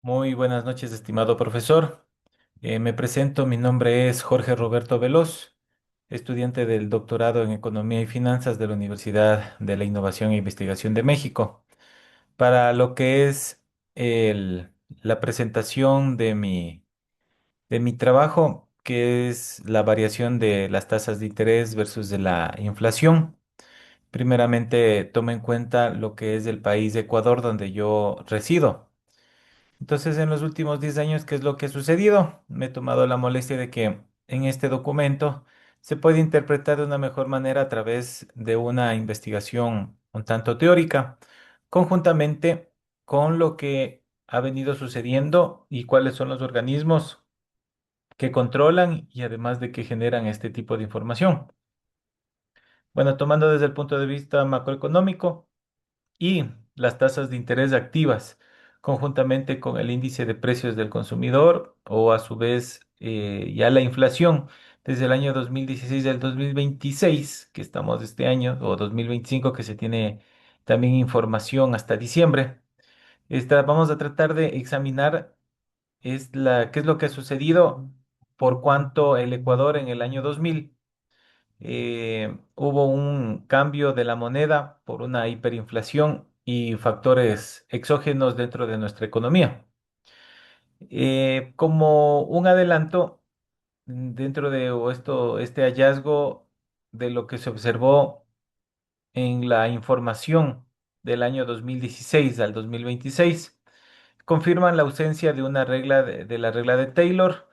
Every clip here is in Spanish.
Muy buenas noches, estimado profesor. Me presento, mi nombre es Jorge Roberto Veloz, estudiante del doctorado en Economía y Finanzas de la Universidad de la Innovación e Investigación de México. Para lo que es el- la presentación de mi trabajo, que es la variación de las tasas de interés versus de la inflación. Primeramente, tomo en cuenta lo que es el país de Ecuador, donde yo resido. Entonces, en los últimos 10 años, ¿qué es lo que ha sucedido? Me he tomado la molestia de que en este documento se puede interpretar de una mejor manera a través de una investigación un tanto teórica, conjuntamente con lo que ha venido sucediendo y cuáles son los organismos que controlan y además de que generan este tipo de información. Bueno, tomando desde el punto de vista macroeconómico, y las tasas de interés activas, conjuntamente con el índice de precios del consumidor o a su vez ya la inflación desde el año 2016 al 2026, que estamos este año, o 2025, que se tiene también información hasta diciembre. Vamos a tratar de examinar qué es lo que ha sucedido, por cuanto el Ecuador en el año 2000 hubo un cambio de la moneda por una hiperinflación y factores exógenos dentro de nuestra economía. Como un adelanto, dentro de este hallazgo de lo que se observó en la información del año 2016 al 2026, confirman la ausencia de una regla de la regla de Taylor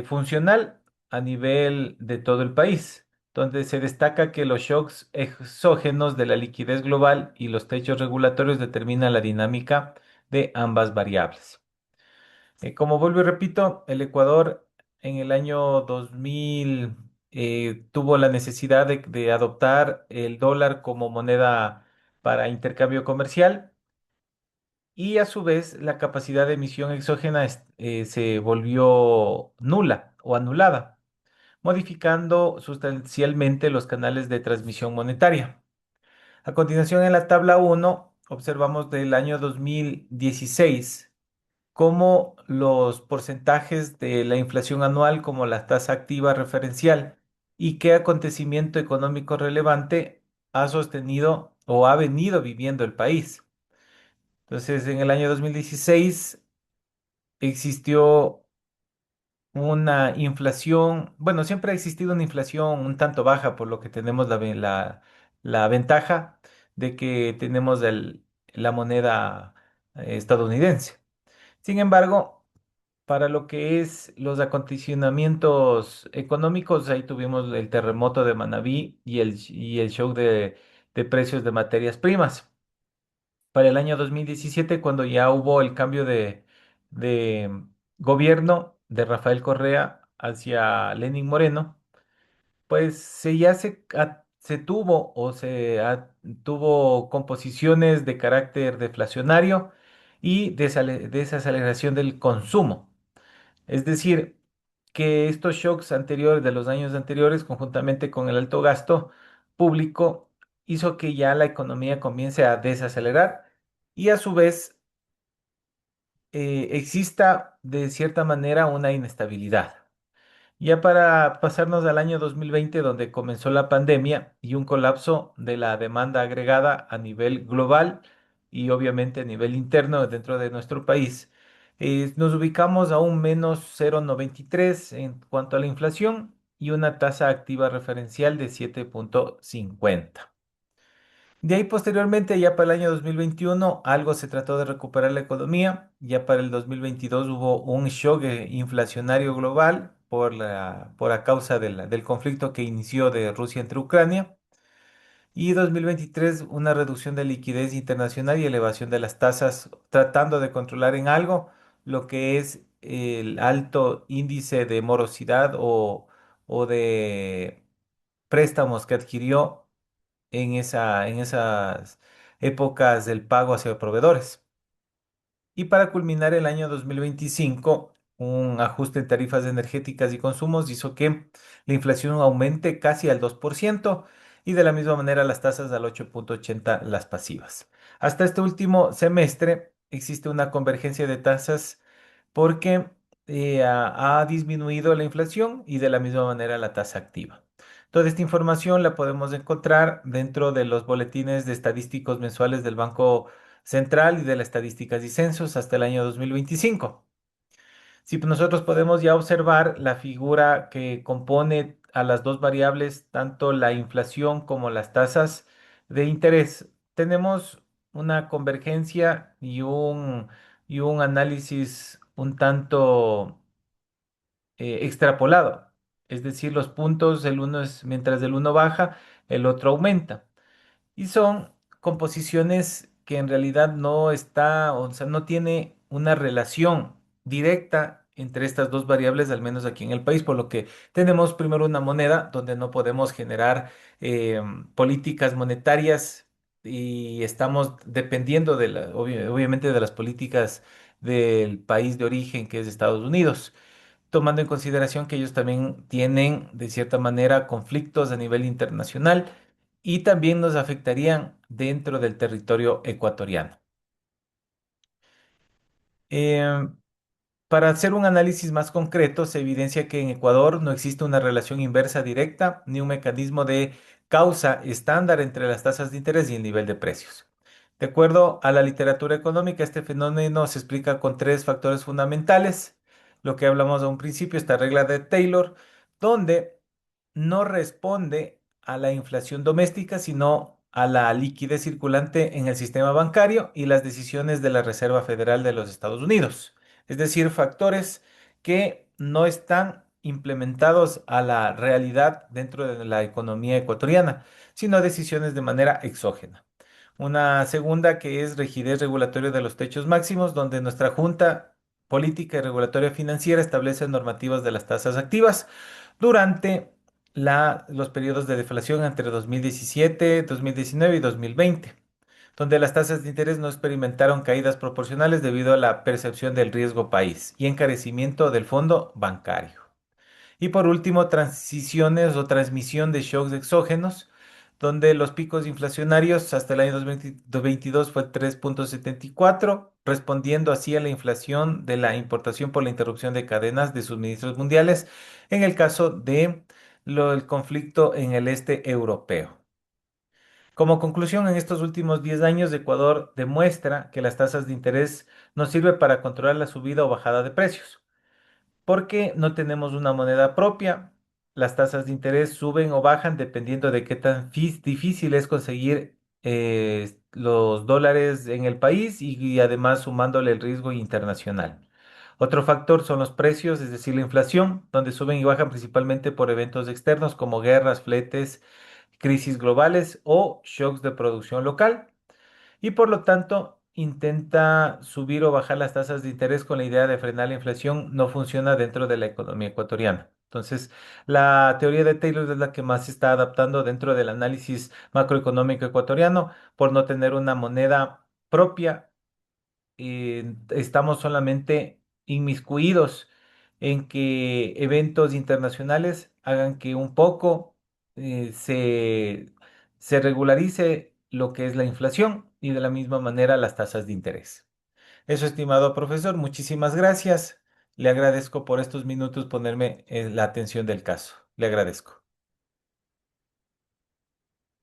funcional a nivel de todo el país, donde se destaca que los shocks exógenos de la liquidez global y los techos regulatorios determinan la dinámica de ambas variables. Como vuelvo y repito, el Ecuador en el año 2000 tuvo la necesidad de adoptar el dólar como moneda para intercambio comercial y a su vez la capacidad de emisión exógena se volvió nula o anulada, modificando sustancialmente los canales de transmisión monetaria. A continuación, en la tabla uno observamos del año 2016 cómo los porcentajes de la inflación anual como la tasa activa referencial y qué acontecimiento económico relevante ha sostenido o ha venido viviendo el país. Entonces, en el año 2016 existió una inflación, bueno, siempre ha existido una inflación un tanto baja, por lo que tenemos la ventaja de que tenemos la moneda estadounidense. Sin embargo, para lo que es los acondicionamientos económicos, ahí tuvimos el terremoto de Manabí y el shock de precios de materias primas. Para el año 2017, cuando ya hubo el cambio de gobierno de Rafael Correa hacia Lenín Moreno, pues se tuvo tuvo composiciones de carácter deflacionario y desaceleración del consumo. Es decir, que estos shocks anteriores de los años anteriores, conjuntamente con el alto gasto público, hizo que ya la economía comience a desacelerar y a su vez exista de cierta manera una inestabilidad. Ya para pasarnos al año 2020, donde comenzó la pandemia y un colapso de la demanda agregada a nivel global y obviamente a nivel interno dentro de nuestro país, nos ubicamos a un -0,93 en cuanto a la inflación y una tasa activa referencial de 7,50. De ahí posteriormente, ya para el año 2021, algo se trató de recuperar la economía. Ya para el 2022 hubo un shock inflacionario global por a causa del conflicto que inició de Rusia entre Ucrania. Y 2023 una reducción de liquidez internacional y elevación de las tasas, tratando de controlar en algo lo que es el alto índice de morosidad o de préstamos que adquirió en esas épocas del pago hacia proveedores. Y para culminar el año 2025, un ajuste en tarifas energéticas y consumos hizo que la inflación aumente casi al 2% y de la misma manera las tasas al 8,80 las pasivas. Hasta este último semestre, existe una convergencia de tasas porque ha disminuido la inflación y de la misma manera la tasa activa. Toda esta información la podemos encontrar dentro de los boletines de estadísticos mensuales del Banco Central y de las estadísticas y censos hasta el año 2025. Si nosotros podemos ya observar la figura que compone a las dos variables, tanto la inflación como las tasas de interés, tenemos una convergencia y un análisis un tanto extrapolado. Es decir, los puntos, el uno es, mientras el uno baja, el otro aumenta. Y son composiciones que en realidad no está, o sea, no tiene una relación directa entre estas dos variables, al menos aquí en el país, por lo que tenemos primero una moneda donde no podemos generar eh, políticas monetarias y estamos dependiendo de obviamente de las políticas del país de origen, que es Estados Unidos, tomando en consideración que ellos también tienen, de cierta manera, conflictos a nivel internacional y también nos afectarían dentro del territorio ecuatoriano. Em, para hacer un análisis más concreto, se evidencia que en Ecuador no existe una relación inversa directa ni un mecanismo de causa estándar entre las tasas de interés y el nivel de precios. De acuerdo a la literatura económica, este fenómeno se explica con tres factores fundamentales. Lo que hablamos a un principio, esta regla de Taylor, donde no responde a la inflación doméstica, sino a la liquidez circulante en el sistema bancario y las decisiones de la Reserva Federal de los Estados Unidos. Es decir, factores que no están implementados a la realidad dentro de la economía ecuatoriana, sino decisiones de manera exógena. Una segunda que es rigidez regulatoria de los techos máximos, donde nuestra Junta Política y Regulatoria Financiera establece normativas de las tasas activas durante los periodos de deflación entre 2017, 2019 y 2020, donde las tasas de interés no experimentaron caídas proporcionales debido a la percepción del riesgo país y encarecimiento del fondo bancario. Y por último, transiciones o transmisión de shocks exógenos, donde los picos inflacionarios hasta el año 2022 fue 3,74, respondiendo así a la inflación de la importación por la interrupción de cadenas de suministros mundiales, en el caso de el conflicto en el este europeo. Como conclusión, en estos últimos 10 años, Ecuador demuestra que las tasas de interés no sirven para controlar la subida o bajada de precios porque no tenemos una moneda propia. Las tasas de interés suben o bajan dependiendo de qué tan difícil es conseguir los dólares en el país y además sumándole el riesgo internacional. Otro factor son los precios, es decir, la inflación, donde suben y bajan principalmente por eventos externos como guerras, fletes, crisis globales o shocks de producción local y por lo tanto intenta subir o bajar las tasas de interés con la idea de frenar la inflación, no funciona dentro de la economía ecuatoriana. Entonces, la teoría de Taylor es la que más se está adaptando dentro del análisis macroeconómico ecuatoriano por no tener una moneda propia. Estamos solamente inmiscuidos en que eventos internacionales hagan que un poco eh, se, se regularice lo que es la inflación y de la misma manera las tasas de interés. Eso, estimado profesor, muchísimas gracias. Le agradezco por estos minutos ponerme en la atención del caso. Le agradezco.